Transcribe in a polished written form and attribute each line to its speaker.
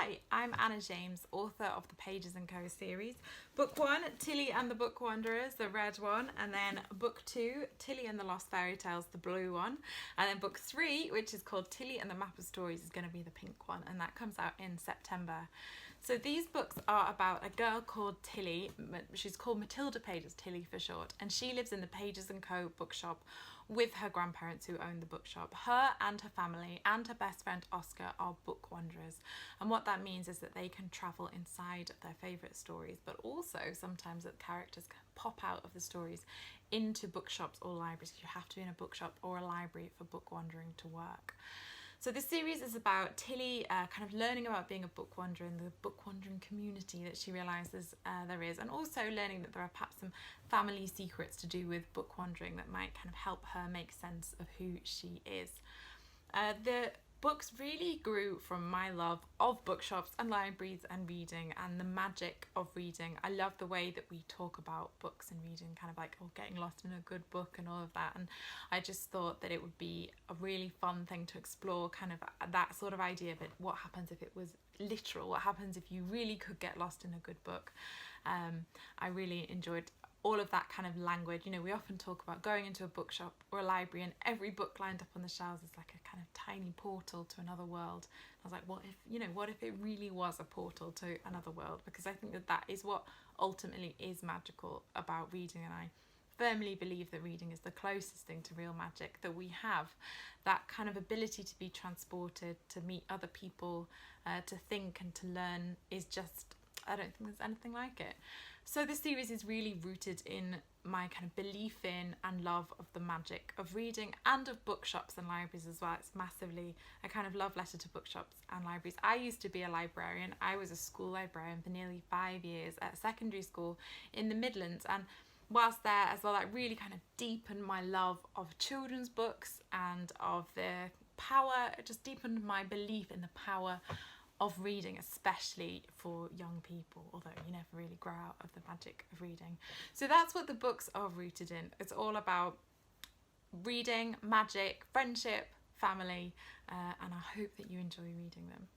Speaker 1: Hi, I'm Anna James, author of the Pages & Co series. Book 1, Tilly and the Book Wanderers, the red one, and then Book 2, Tilly and the Lost Fairy Tales, the blue one, and then Book 3, which is called Tilly and the Map of Stories, is going to be the pink one, and that comes out in September. So these books are about a girl called Tilly. She's called Matilda Pages, Tilly for short, and she lives in the Pages & Co bookshop with her grandparents who own the bookshop. Her and her family and her best friend Oscar are book wanderers, and what that means is that they can travel inside their favourite stories, but also sometimes that characters can pop out of the stories into bookshops or libraries. You have to be in a bookshop or a library for book wandering to work. So this series is about Tilly kind of learning about being a book wanderer in the book wandering community that she realises there is, and also learning that there are perhaps some family secrets to do with book wandering that might kind of help her make sense of who she is. The books really grew from my love of bookshops and libraries and reading and the magic of reading. I love the way that we talk about books and reading, kind of like getting lost in a good book and all of that, and I just thought that it would be a really fun thing to explore, kind of that sort of idea of it. What happens if it was literal? What happens if you really could get lost in a good book? I really enjoyed all of that kind of language. You know, we often talk about going into a bookshop or a library and every book lined up on the shelves is like a kind of tiny portal to another world. I was like, what if it really was a portal to another world? Because I think that is what ultimately is magical about reading, and I firmly believe that reading is the closest thing to real magic that we have. That kind of ability to be transported, to meet other people, to think and to learn is just, I don't think there's anything like it. So this series is really rooted in my kind of belief in and love of the magic of reading and of bookshops and libraries as well. It's massively a kind of love letter to bookshops and libraries. I used to be a librarian. I was a school librarian for nearly 5 years at a secondary school in the Midlands, and whilst there as well, that really kind of deepened my love of children's books and of their power. It just deepened my belief in the power of reading, especially for young people, although you never really grow out of the magic of reading. So that's what the books are rooted in. It's all about reading, magic, friendship, family, and I hope that you enjoy reading them.